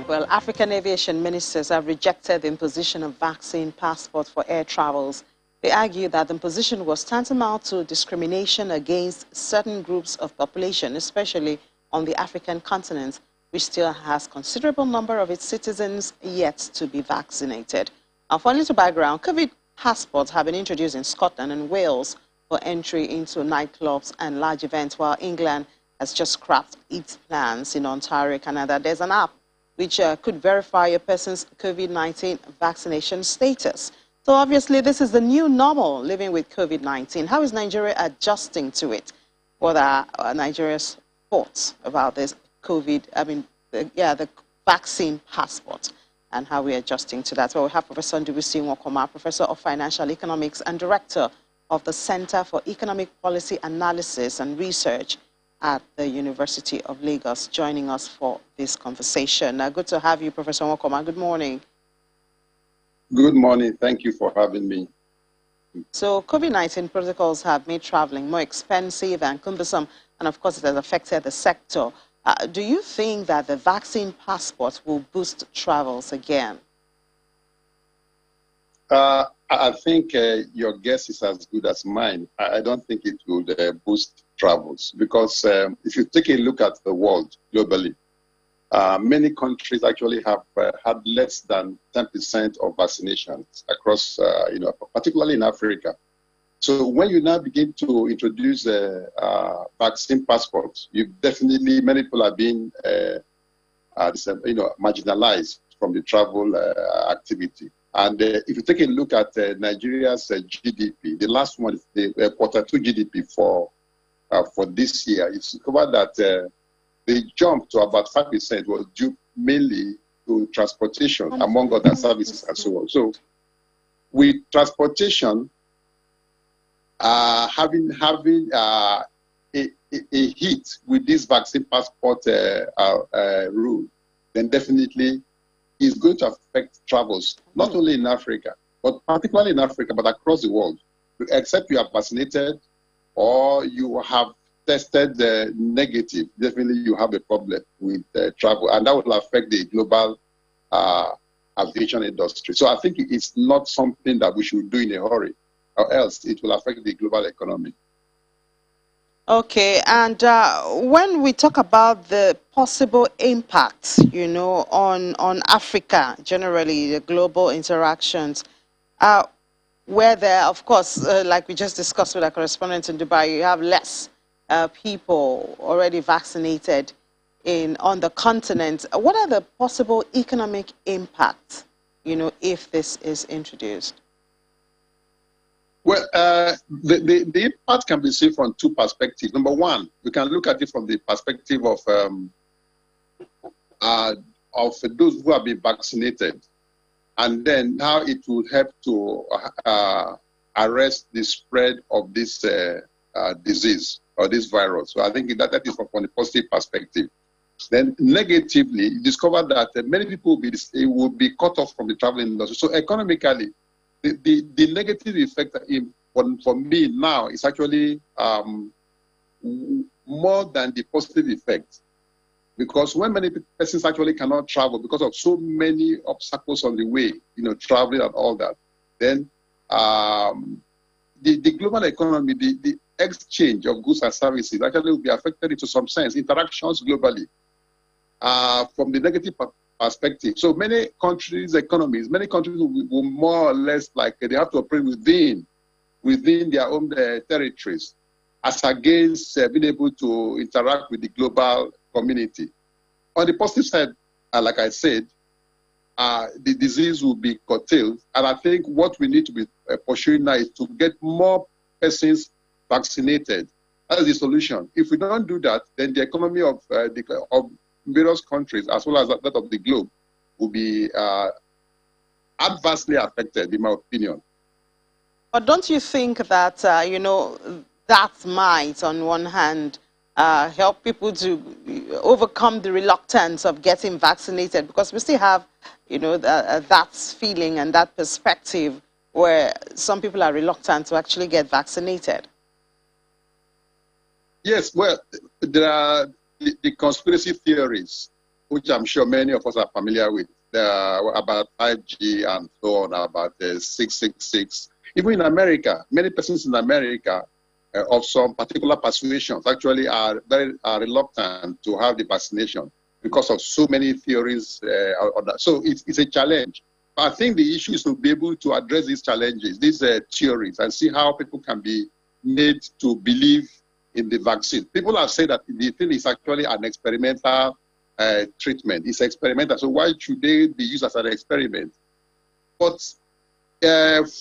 Well, African aviation ministers have rejected the imposition of vaccine passports for air travels. They argue that the imposition was tantamount to discrimination against certain groups of population, especially on the African continent, which still has considerable number of its citizens yet to be vaccinated. Now, for a little background, COVID passports have been introduced in Scotland and Wales for entry into nightclubs and large events, while England has just scrapped its plans in Ontario, Canada. There's an app which could verify a person's COVID-19 vaccination status. So obviously, this is the new normal, living with COVID-19. How is Nigeria adjusting to it? What are Nigeria's thoughts about this the vaccine passport, and how we're adjusting to that? Well, we have Professor Ndubuisi Nwokoma, Professor of Financial Economics and Director of the Center for Economic Policy Analysis and Research at the University of Lagos, joining us for this conversation. Good to have you, Professor Nwokoma. Good morning. Good morning. Thank you for having me. So COVID-19 protocols have made traveling more expensive and cumbersome, and of course it has affected the sector. Do you think that the vaccine passport will boost travels again? I think your guess is as good as mine. I don't think it will boost travels because if you take a look at the world globally, many countries actually have had less than 10% of vaccinations across, particularly in Africa. So when you now begin to introduce vaccine passports, many people are being marginalized from the travel activity. And if you take a look at Nigeria's GDP, the last one, the Q2 GDP for this year, it's discovered that the jump to about 5% was due mainly to transportation, among other services and so on. So with transportation having a hit with this vaccine passport rule, then definitely is going to affect travels, not only in Africa, but particularly in Africa, but across the world. Except you are vaccinated or you have tested negative, definitely you have a problem with travel, and that will affect the global aviation industry. So I think it's not something that we should do in a hurry, or else it will affect the global economy. Okay, and when we talk about the possible impact, on Africa, generally, the global interactions, where there, of course, like we just discussed with our correspondent in Dubai, you have less people already vaccinated on the continent. What are the possible economic impacts, if this is introduced? Well, the impact can be seen from two perspectives. Number one, we can look at it from the perspective of those who have been vaccinated, and then how it will help to arrest the spread of this disease or this virus. So I think that is from the positive perspective. Then negatively, you discover that many people will be cut off from the travel industry. So economically, the negative effect for me now is actually more than the positive effect. Because when many persons actually cannot travel because of so many obstacles on the way, traveling and all that, then the global economy, the exchange of goods and services actually will be affected into some sense, interactions globally from the negative perspective. So many countries' economies, many countries will more or less they have to operate within their own territories as against being able to interact with the global community. On the positive side, like I said, the disease will be curtailed. And I think what we need to be pursuing now is to get more persons vaccinated. That is the solution. If we don't do that, then the economy of various countries, as well as that of the globe, will be adversely affected, in my opinion. But don't you think that, that might, on one hand, help people to overcome the reluctance of getting vaccinated? Because we still have, that feeling and that perspective where some people are reluctant to actually get vaccinated. Yes, well, there are the conspiracy theories which I'm sure many of us are familiar with. About 5G and so on, about 666. Even in America, many persons in America of some particular persuasions actually are very reluctant to have the vaccination because of so many theories on that. So it's a challenge. But I think the issue is to be able to address these challenges, these theories, and see how people can be made to believe in the vaccine. People have said that the thing is actually an experimental treatment. It's experimental, so why should they be used as an experiment? But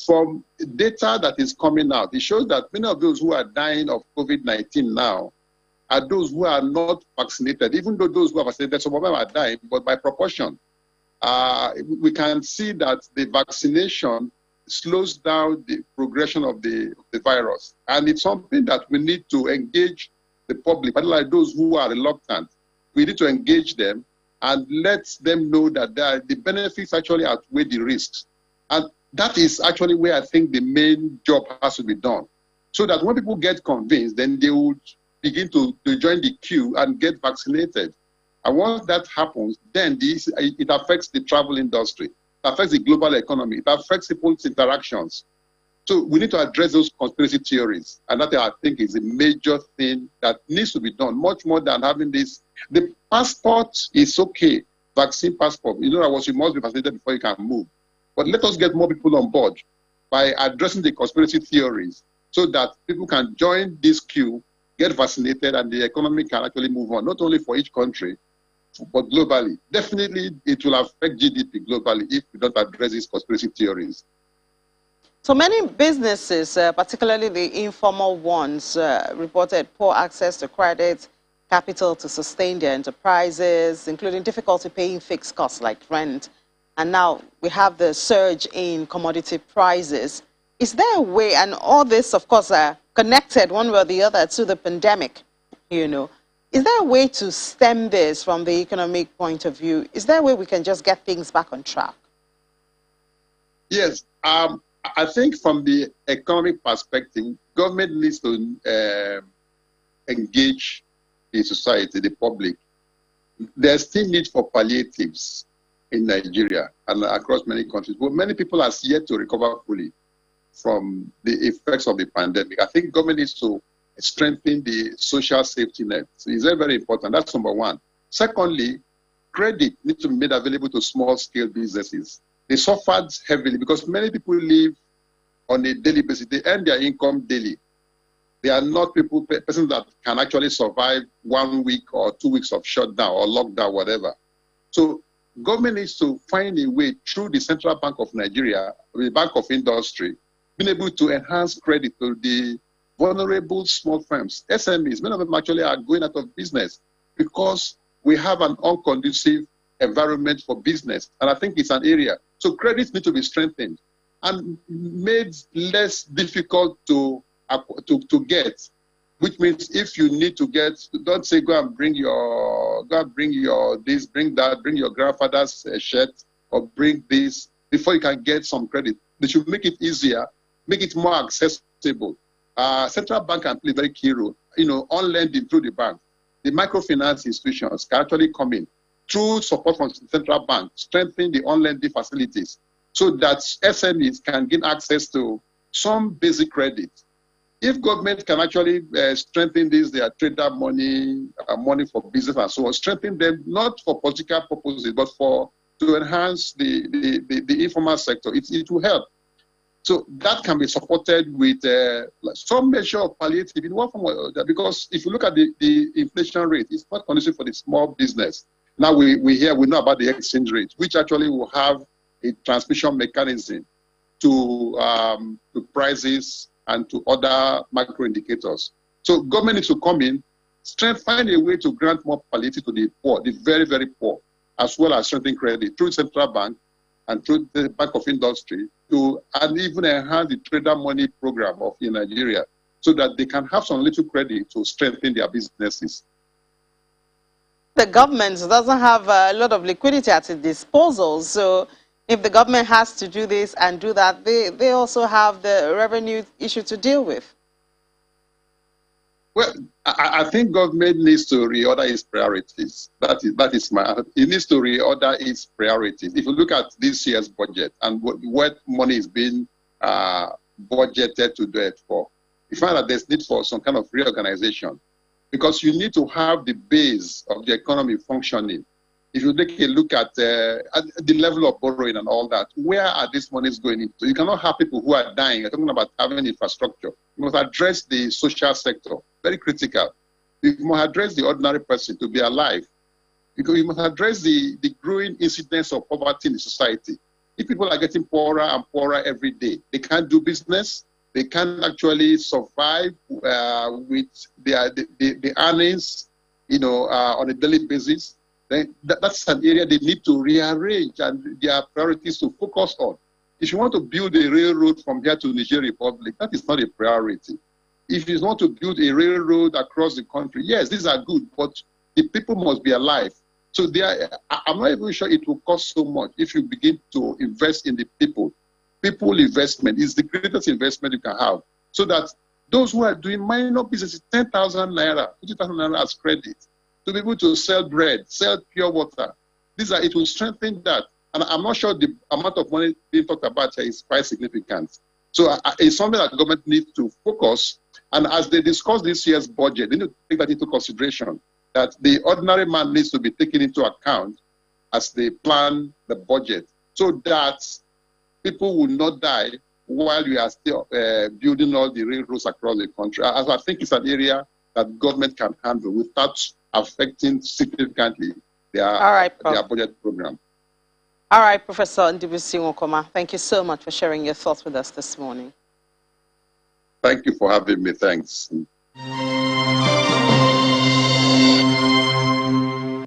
from data that is coming out, it shows that many of those who are dying of COVID-19 now are those who are not vaccinated. Even though those who are vaccinated, some of them are dying, but by proportion. We can see that the vaccination slows down the progression of the virus. And it's something that we need to engage the public, particularly those who are reluctant. We need to engage them and let them know that the benefits actually outweigh the risks. And that is actually where I think the main job has to be done. So that when people get convinced, then they would begin to join the queue and get vaccinated. And once that happens, then it affects the travel industry. It affects the global economy. It affects people's interactions. So we need to address those conspiracy theories. And that, I think, is a major thing that needs to be done, much more than having this. The passport is okay, vaccine passport. You know that you must be vaccinated before you can move. But let us get more people on board by addressing the conspiracy theories so that people can join this queue, get vaccinated, and the economy can actually move on, not only for each country, but globally. Definitely, it will affect GDP globally if we don't address these conspiracy theories. So many businesses, particularly the informal ones, reported poor access to credit, capital to sustain their enterprises, including difficulty paying fixed costs like rent. And now we have the surge in commodity prices. Is there a way, and all this, of course, are connected one way or the other to the pandemic, you know, is there a way to stem this from the economic point of view? Is there a way we can just get things back on track? Yes. I think from the economic perspective, government needs to engage the society, the public. There's still need for palliatives in Nigeria and across many countries, but many people are yet to recover fully from the effects of the pandemic. I think government needs to strengthen the social safety net. So it's very, very important. That's number one. Secondly, credit needs to be made available to small-scale businesses. They suffered heavily because many people live on a daily basis. They earn their income daily. They are not persons that can actually survive 1 week or 2 weeks of shutdown or lockdown, whatever. So government needs to find a way through the Central Bank of Nigeria, the Bank of Industry, being able to enhance credit to the vulnerable small firms, SMEs. Many of them actually are going out of business because we have an unconducive environment for business. And I think it's an area. So credits need to be strengthened and made less difficult to get, which means if you need to get, don't say go and bring your this, bring that, bring your grandfather's shirt or bring this before you can get some credit. They should make it easier, make it more accessible. Central bank can play a very key role. You know, on lending through the bank, the microfinance institutions can actually come in through support from the central bank, strengthen the on lending facilities so that SMEs can gain access to some basic credit. If government can actually strengthen this, their trader money, money for business and so on, strengthen them not for political purposes, but to enhance the informal sector, it will help. So that can be supported with some measure of palliative in one form or other, because if you look at the inflation rate, it's not conducive for the small business. Now we know about the exchange rate, which actually will have a transmission mechanism to prices and to other macro indicators. So government needs to come in, find a way to grant more palliative to the poor, the very, very poor, as well as strengthen credit through central bank and through the Bank of Industry, and even enhance the trader money program in Nigeria so that they can have some little credit to strengthen their businesses. The government doesn't have a lot of liquidity at its disposal, so if the government has to do this and do that, they also have the revenue issue to deal with. Well, I think government needs to reorder its priorities. It needs to reorder its priorities. If you look at this year's budget and what money is being budgeted to do it for, you find that there's need for some kind of reorganization, because you need to have the base of the economy functioning. If you take a look at the level of borrowing and all that, where are these monies going into? You cannot have people who are dying. You're talking about having infrastructure. You must address the social sector, very critical. You must address the ordinary person to be alive. You must address the growing incidence of poverty in the society. If people are getting poorer and poorer every day, they can't do business, they can't actually survive with the earnings, on a daily basis. Then that's an area they need to rearrange and their priorities to focus on. If you want to build a railroad from here to Niger Republic, that is not a priority. If you want to build a railroad across the country, yes, these are good, but the people must be alive. So I'm not even sure it will cost so much if you begin to invest in the people. People investment is the greatest investment you can have, so that those who are doing minor businesses, 10,000 naira, 50,000 naira as credit, to be able to sell bread, sell pure water. It will strengthen that. And I'm not sure the amount of money being talked about here is quite significant. So it's something that the government needs to focus. And as they discuss this year's budget, they need to take that into consideration, that the ordinary man needs to be taken into account as they plan the budget, so that people will not die while we are still building all the railroads across the country. As I think it's an area that government can handle without affecting significantly their budget program. All right, Professor Ndibusi Nwokoma, thank you so much for sharing your thoughts with us this morning. Thank you for having me. Thanks.